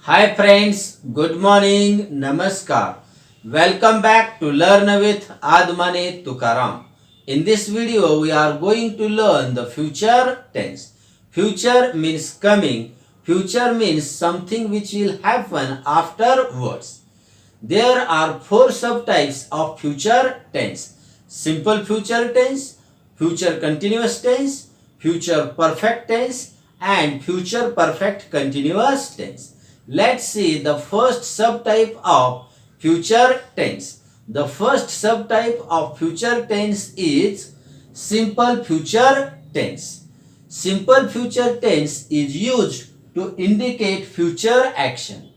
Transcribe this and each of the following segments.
Hi friends, good morning, namaskar. Welcome back to Learn with Admane Tukaram. In this video, we are going to learn the future tense. Future means coming. Future means something which will happen afterwards. There are four subtypes of future tense. Simple future tense, future continuous tense, future perfect tense, and future perfect continuous tense. Let's see the first subtype of future tense. The first subtype of future tense is simple future tense. Simple future tense is used to indicate future action.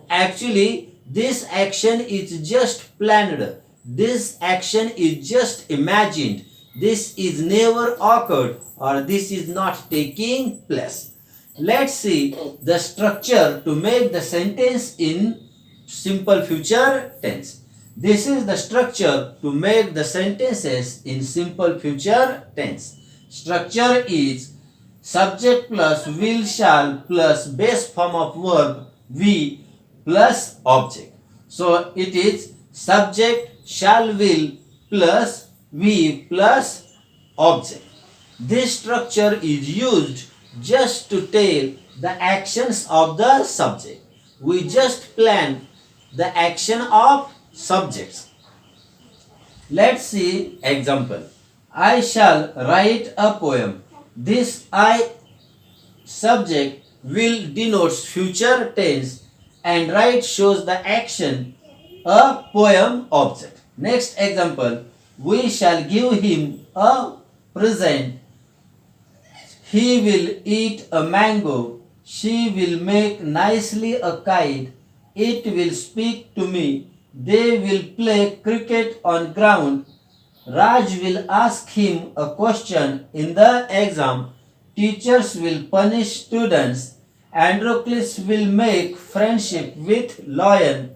Actually, this action is just planned. This action is just imagined. This is never occurred or this is not taking place. Let's see the structure to make the sentence in simple future tense. This is the structure to make the sentences in simple future tense. Structure is subject plus will shall plus base form of verb we plus object. So it is subject shall will plus we plus object. This structure is used just to tell the actions of the subject. We just plan the action of subjects. Let's see example. I shall write a poem. This I subject will denotes future tense and write shows the action a poem object. Next example. We shall give him a present. He will eat a mango. She will make nicely a kite. It will speak to me. They will play cricket on ground. Raj will ask him a question in the exam. Teachers will punish students. Androcles will make friendship with lion.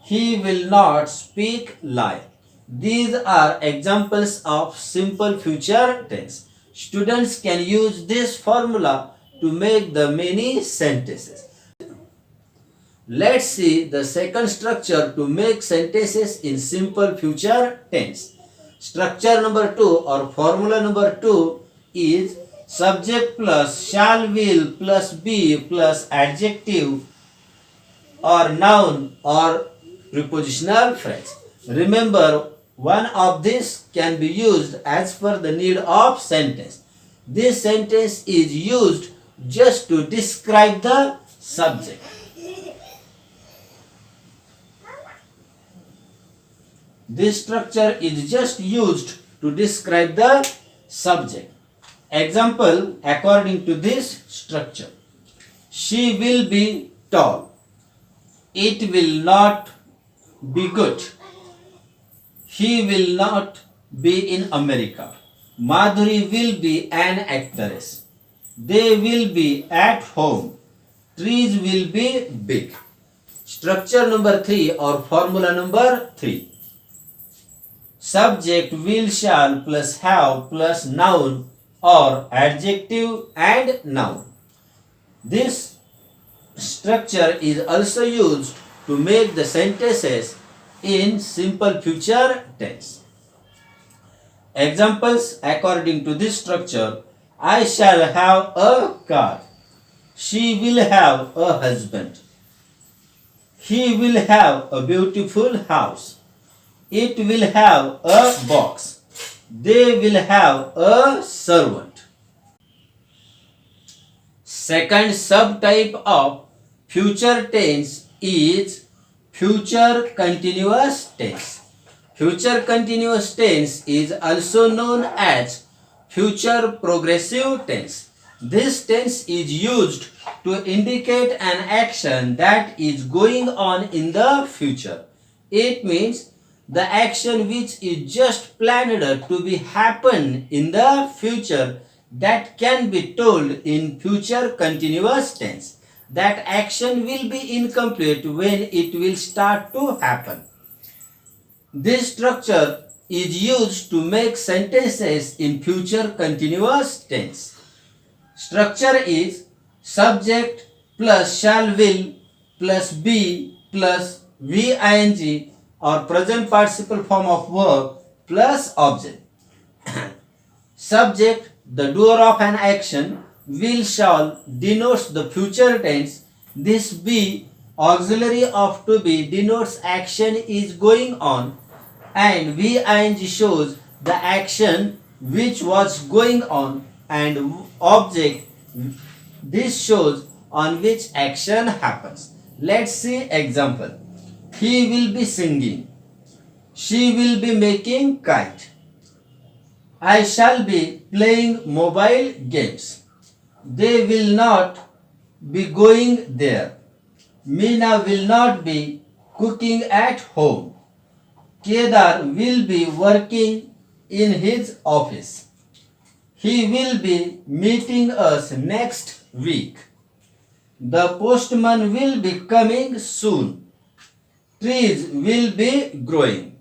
He will not speak lie. These are examples of simple future tense. Students can use this formula to make the many sentences. Let's see the second structure to make sentences in simple future tense. Structure number 2 or formula number 2 is subject plus shall will plus be plus adjective or noun or prepositional phrase. Remember, one of these can be used as per the need of sentence. This sentence is used just to describe the subject. This structure is just used to describe the subject. Example according to this structure. She will be tall. It will not be good. He will not be in America. Madhuri will be an actress. They will be at home. Trees will be big. Structure number 3 or formula number 3. Subject will shall plus have plus noun or adjective and noun. This structure is also used to make the sentences in simple future tense. Examples according to this structure. I shall have a car. She will have a husband. He will have a beautiful house. It will have a box. They will have a servant. Second subtype of future tense is future continuous tense. Future continuous tense is also known as future progressive tense. This tense is used to indicate an action that is going on in the future. It means the action which is just planned to be happen in the future that can be told in future continuous tense. That action will be incomplete when it will start to happen. This structure is used to make sentences in future continuous tense. Structure is subject plus shall will plus be plus VING or present participle form of verb plus object. Subject, the doer of an action, will, shall denotes the future tense. This be, auxiliary of to be, denotes action is going on, and VING shows the action which was going on, and object, this shows on which action happens. Let's see example. He will be singing. She will be making kite. I shall be playing mobile games. They will not be going there. Meena will not be cooking at home. Kedar will be working in his office. He will be meeting us next week. The postman will be coming soon. Trees will be growing.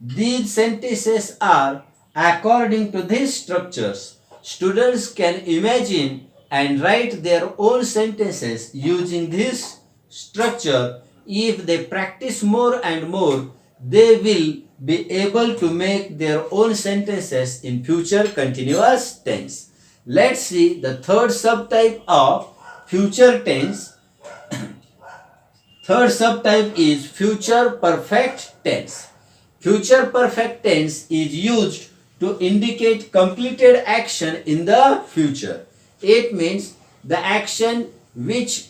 These sentences are according to these structures. Students can imagine and write their own sentences using this structure. If they practice more and more, they will be able to make their own sentences in future continuous tense. Let's see the third subtype of future tense. Third subtype is future perfect tense. Future perfect tense is used to indicate completed action in the future. It means the action which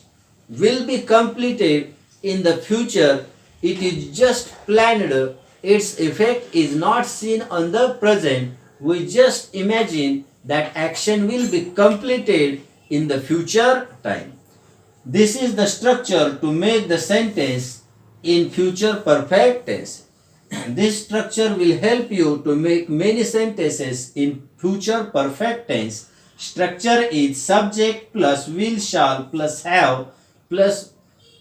will be completed in the future. It is just planned. Its effect is not seen on the present. We just imagine that action will be completed in the future time. This is the structure to make the sentence in future perfect tense. This structure will help you to make many sentences in future perfect tense. Structure is subject plus will, shall plus have plus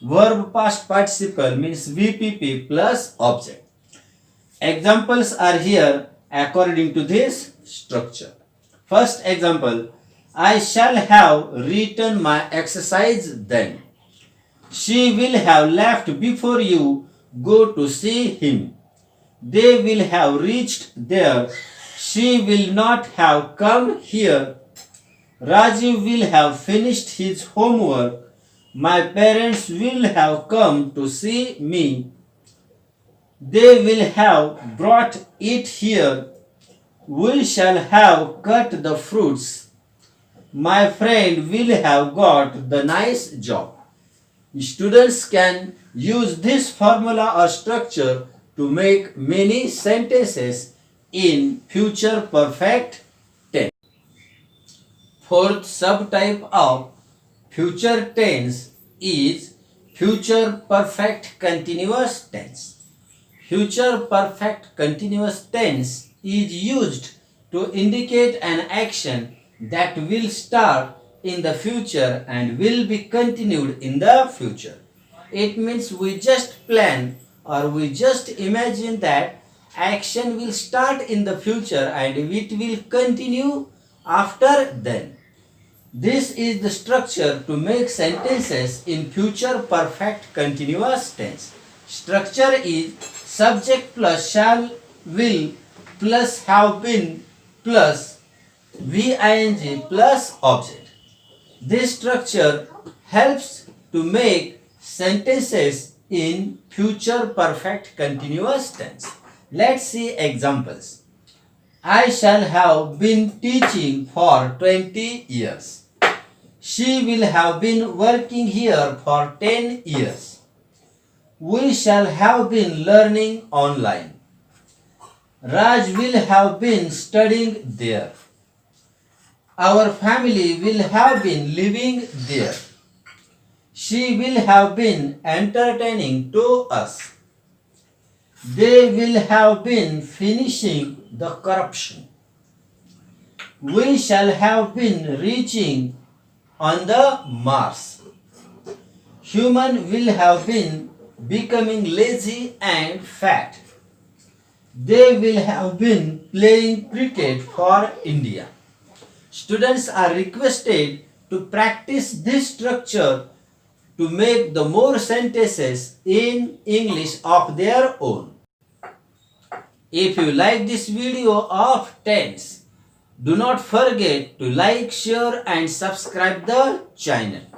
verb past participle means VPP plus object. Examples are here according to this structure. First example, I shall have written my exercise then. She will have left before you go to see him. They will have reached there. She will not have come here. Rajiv will have finished his homework. My parents will have come to see me. They will have brought it here. We shall have cut the fruits. My friend will have got the nice job. Students can use this formula or structure to make many sentences in future perfect tense. Fourth subtype of future tense is future perfect continuous tense. Future perfect continuous tense is used to indicate an action that will start in the future and will be continued in the future. It means we just plan or we just imagine that action will start in the future and it will continue after then. This is the structure to make sentences in future perfect continuous tense. Structure is subject plus shall, will plus have been plus VING plus object. This structure helps to make sentences in future perfect continuous tense. Let's see examples. I shall have been teaching for 20 years. She will have been working here for 10 years. We shall have been learning online. Raj will have been studying there. Our family will have been living there. She will have been entertaining to us. They will have been finishing the corruption. We shall have been reaching on the Mars. Human will have been becoming lazy and fat. They will have been playing cricket for India. Students are requested to practice this structure to make the more sentences in English of their own. If you like this video of tense, do not forget to like, share and subscribe the channel.